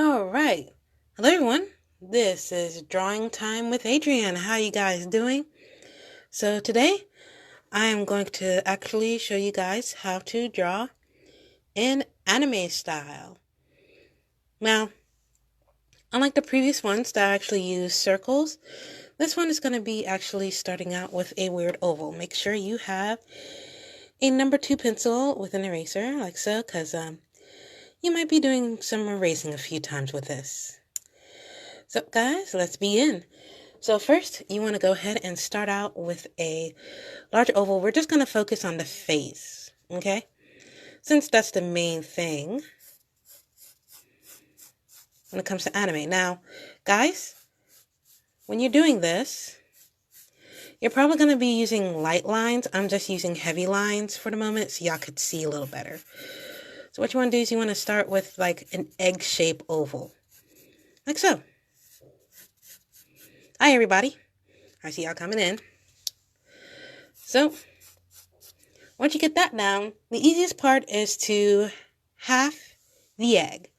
All right. Hello, everyone. This is Drawing Time with Adrienne. How you guys doing? So today, I am going to actually show you guys how to draw in anime style. Now, unlike the previous ones that actually use circles, this one is going to be actually starting out with a weird oval. Make sure you have a number 2 pencil with an eraser, like so, because you might be doing some erasing a few times with this. So guys, let's begin. So first, you want to go ahead and start out with a large oval. We're just going to focus on the face, okay? Since that's the main thing when it comes to anime. Now, guys, when you're doing this, you're probably going to be using light lines. I'm just using heavy lines for the moment so y'all could see a little better. So what you want to do is you want to start with like an egg-shaped oval, like so. Hi, everybody. I see y'all coming in. So, once you get that down, the easiest part is to half the egg.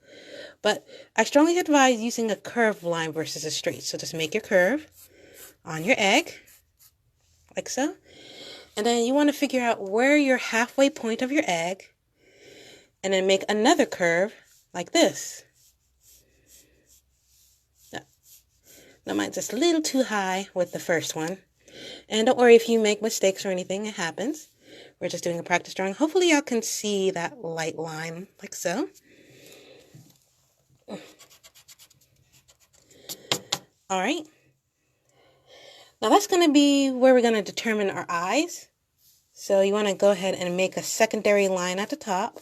But I strongly advise using a curved line versus a straight. So just make your curve on your egg, like so. And then you want to figure out where your halfway point of your egg, and then make another curve like this. Now mine's just a little too high with the first one. And don't worry if you make mistakes or anything, it happens. We're just doing a practice drawing. Hopefully y'all can see that light line like so. All right. Now that's going to be where we're going to determine our eyes. So you want to go ahead and make a secondary line at the top,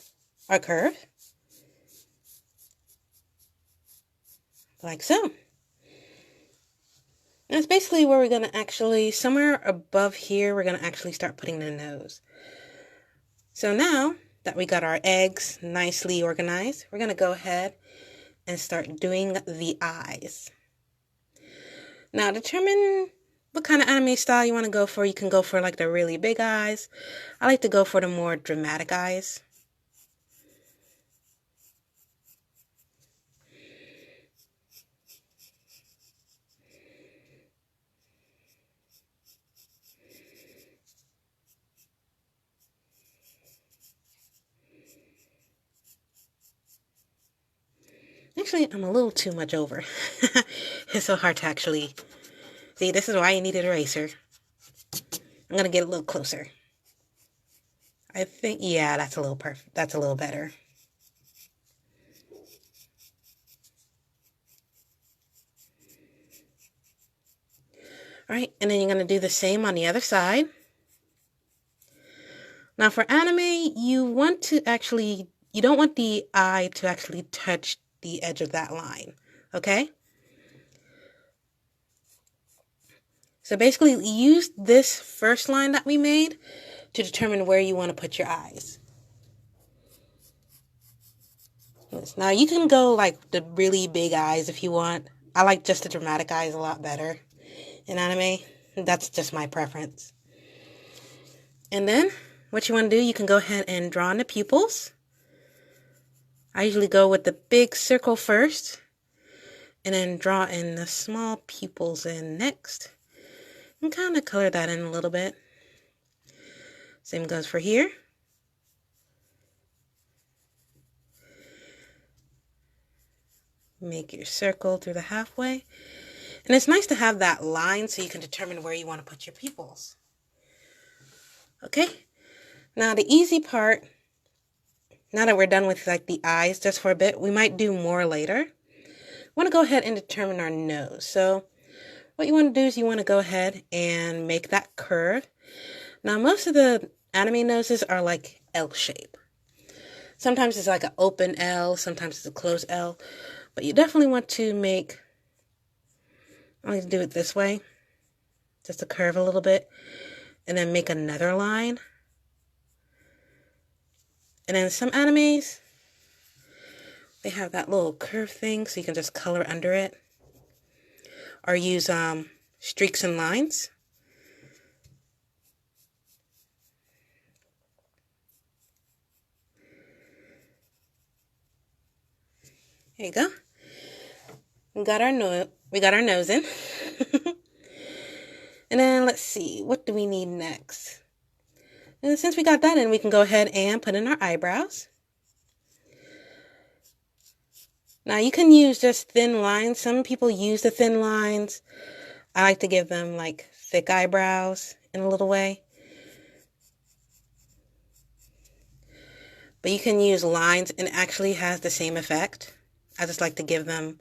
our curve. Like so. That's basically where we're going to actually, somewhere above here, we're going to actually start putting the nose. So now that we got our eggs nicely organized, we're going to go ahead and start doing the eyes. Now determine what kind of anime style you want to go for. You can go for like the really big eyes. I like to go for the more dramatic eyes. Actually, I'm a little too much over. It's so hard to actually see. This is why you need an eraser. I'm going to get a little closer. I think, yeah, that's a little perfect. That's a little better. All right, and then you're going to do the same on the other side. Now for anime, you want to actually, you don't want the eye to actually touch the edge of that line, okay? So basically, use this first line that we made to determine where you want to put your eyes. Now you can go like the really big eyes if you want. I like just the dramatic eyes a lot better in anime. That's just my preference. And then what you want to do, you can go ahead and draw in the pupils. I usually go with the big circle first, and then draw in the small pupils in next, and kind of color that in a little bit. Same goes for here. Make your circle through the halfway. And it's nice to have that line so you can determine where you want to put your pupils. Okay, now the easy part, now that we're done with like the eyes just for a bit, we might do more later. We want to go ahead and determine our nose. So what you want to do is you want to go ahead and make that curve. Now most of the anime noses are like L shape. Sometimes it's like an open L, sometimes it's a closed L. But you definitely want to make, I like to do it this way. Just to curve a little bit. And then make another line. And then some animes, they have that little curve thing, so you can just color under it. Or use streaks and lines. There you go. We got our nose in. And then let's see, what do we need next? And since we got that in, we can go ahead and put in our eyebrows. Now you can use just thin lines. Some people use the thin lines. I like to give them like thick eyebrows in a little way. But you can use lines and it actually has the same effect. I just like to give them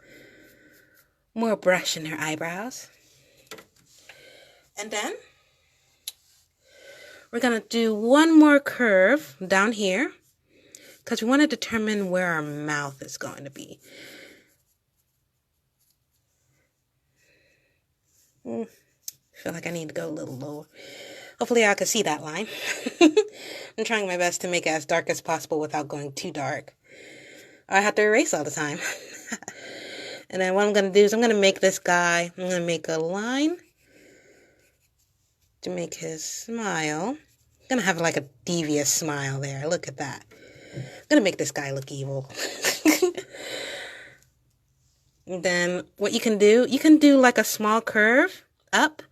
more brush in their eyebrows. And then we're going to do one more curve down here because we want to determine where our mouth is going to be. I feel like I need to go a little lower. Hopefully I can see that line. I'm trying my best to make it as dark as possible without going too dark. I have to erase all the time. And then what I'm going to do is I'm going to make this guy, I'm going to make a line to make his smile. I'm going to have like a devious smile there. Look at that. I'm going to make this guy look evil. And then what you can do like a small curve up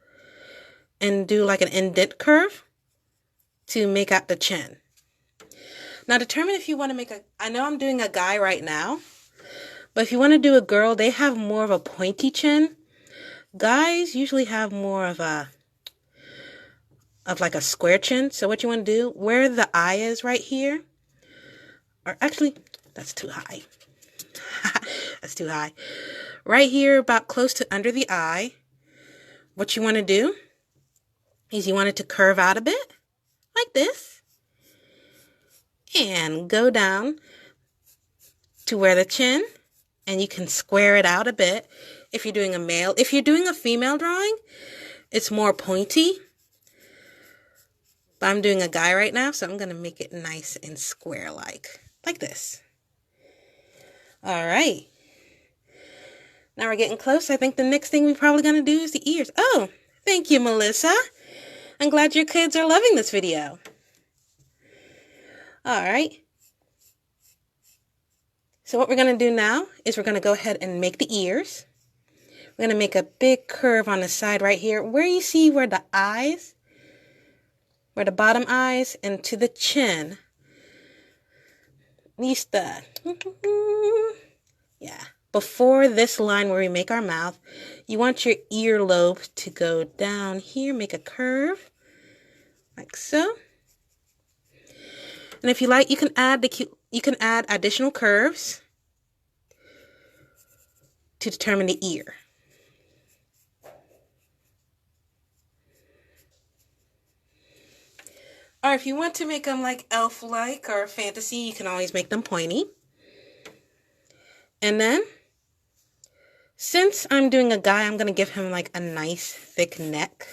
and do like an indent curve to make out the chin. Now determine if you want to make I know I'm doing a guy right now, but if you want to do a girl, they have more of a pointy chin. Guys usually have more of like a square chin. So what you want to do, where the eye is right here, or actually, that's too high. That's too high. Right here, about close to under the eye, what you want to do is you want it to curve out a bit, like this, and go down to where the chin, and you can square it out a bit if you're doing a male. If you're doing a female drawing, it's more pointy. But I'm doing a guy right now, so I'm going to make it nice and square-like this. All right. Now we're getting close. I think the next thing we're probably going to do is the ears. Oh, thank you, Melissa. I'm glad your kids are loving this video. All right. So what we're going to do now is we're going to go ahead and make the ears. We're going to make a big curve on the side right here where you see where the eyes, where the bottom eyes and to the chin. Yeah. Before this line where we make our mouth, you want your earlobe to go down here, make a curve, like so. And if you like, you can add additional curves to determine the ear. Or if you want to make them like elf-like or fantasy, you can always make them pointy. And then, since I'm doing a guy, I'm going to give him like a nice thick neck.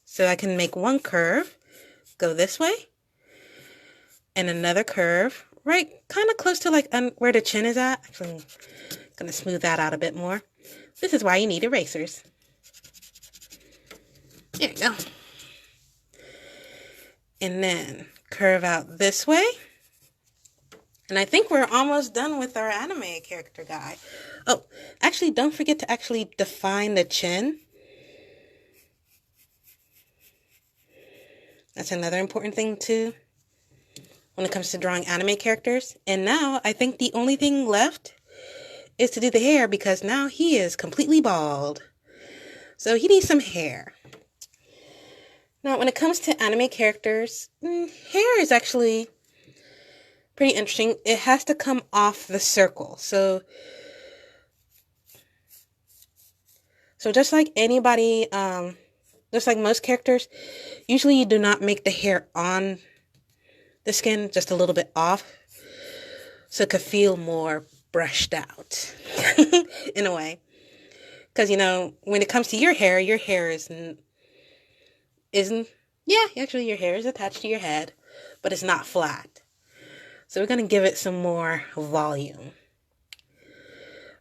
So I can make one curve, go this way, and another curve, right kind of close to like where the chin is at. Actually, I'm going to smooth that out a bit more. This is why you need erasers. There you go. And then curve out this way. And I think we're almost done with our anime character guy. Oh, actually, don't forget to actually define the chin. That's another important thing too when it comes to drawing anime characters. And now I think the only thing left is to do the hair because now he is completely bald. So he needs some hair. Now, when it comes to anime characters, hair is actually pretty interesting. It has to come off the circle. So just like anybody, just like most characters, usually you do not make the hair on the skin, just a little bit off, so it could feel more brushed out in a way. Because, you know, when it comes to your hair actually your hair is attached to your head, but it's not flat. So we're going to give it some more volume.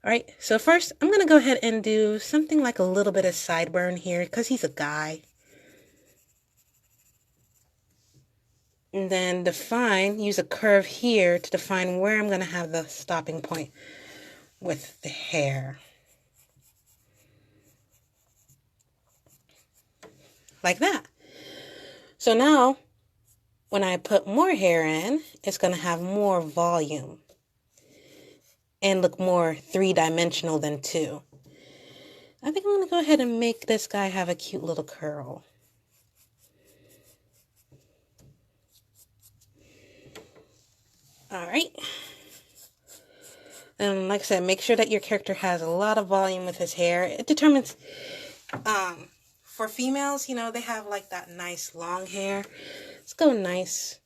All right, so first I'm going to go ahead and do something like a little bit of sideburn here because he's a guy. And then use a curve here to define where I'm going to have the stopping point with the hair. like that. So now, when I put more hair in, it's going to have more volume and look more three-dimensional than two. I think I'm going to go ahead and make this guy have a cute little curl. Alright. And like I said, make sure that your character has a lot of volume with his hair. It determines, for females, you know, they have like that nice long hair. Let's go nice.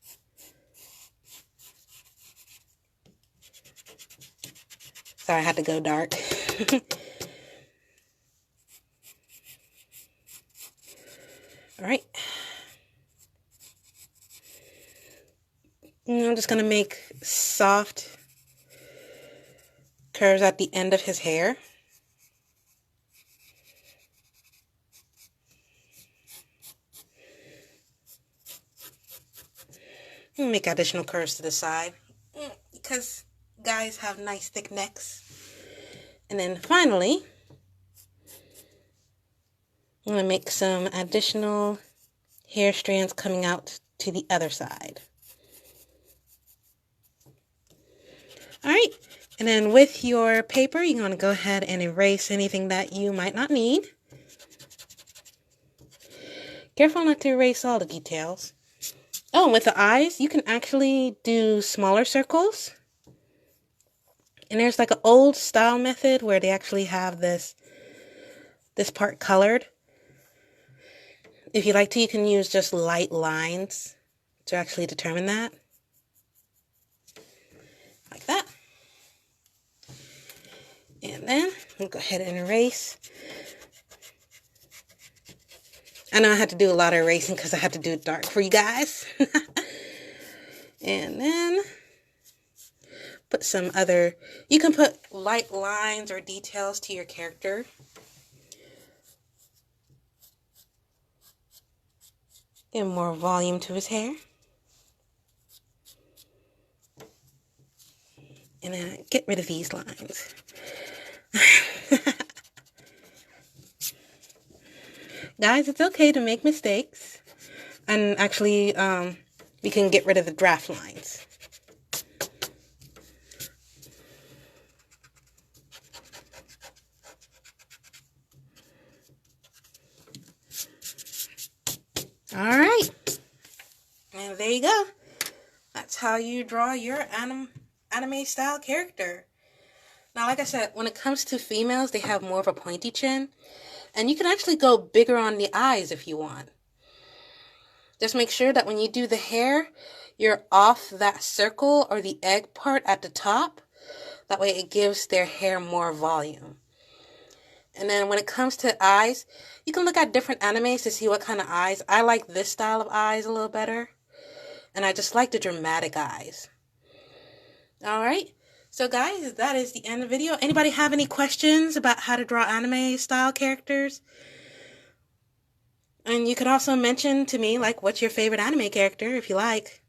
Sorry, I had to go dark. Alright. I'm just going to make soft curves at the end of his hair. Make additional curves to the side because guys have nice thick necks. And then finally, I'm going to make some additional hair strands coming out to the other side. Alright, and then with your paper, you're going to go ahead and erase anything that you might not need. Careful not to erase all the details. Oh, and with the eyes, you can actually do smaller circles. And there's like an old style method where they actually have this part colored. If you like to, you can use just light lines to actually determine that. Like that. And then we'll go ahead and erase. I know I had to do a lot of erasing because I had to do it dark for you guys. And then put some other, you can put light lines or details to your character. Give more volume to his hair. And then get rid of these lines. Guys, it's okay to make mistakes. And actually, we can get rid of the draft lines. Alright. And there you go. That's how you draw your anime style character. Now, like I said, when it comes to females, they have more of a pointy chin. And you can actually go bigger on the eyes if you want. Just make sure that when you do the hair, you're off that circle or the egg part at the top. That way it gives their hair more volume. And then when it comes to eyes, you can look at different animes to see what kind of eyes. I like this style of eyes a little better. And I just like the dramatic eyes. Alright. So guys, that is the end of the video. Anybody have any questions about how to draw anime style characters? And you can also mention to me, like, what's your favorite anime character, if you like.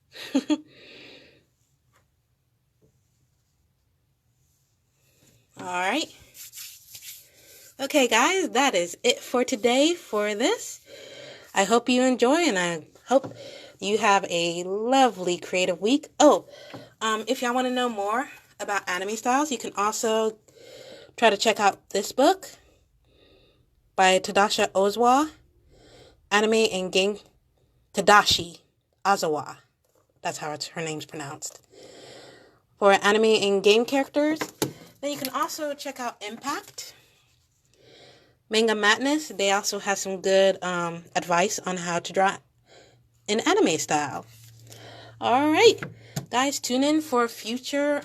Alright. Okay, guys, that is it for today for this. I hope you enjoy, and I hope you have a lovely creative week. Oh, if y'all want to know more about anime styles, you can also try to check out this book by Tadashi Ozawa, Anime and Game Tadashi Ozawa. That's how her name's pronounced. For anime and game characters. Then you can also check out Impact, Manga Madness. They also have some good advice on how to draw an anime style. Alright, guys, tune in for future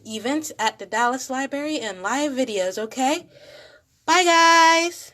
events at the Dallas Library and live videos, okay? Bye, guys!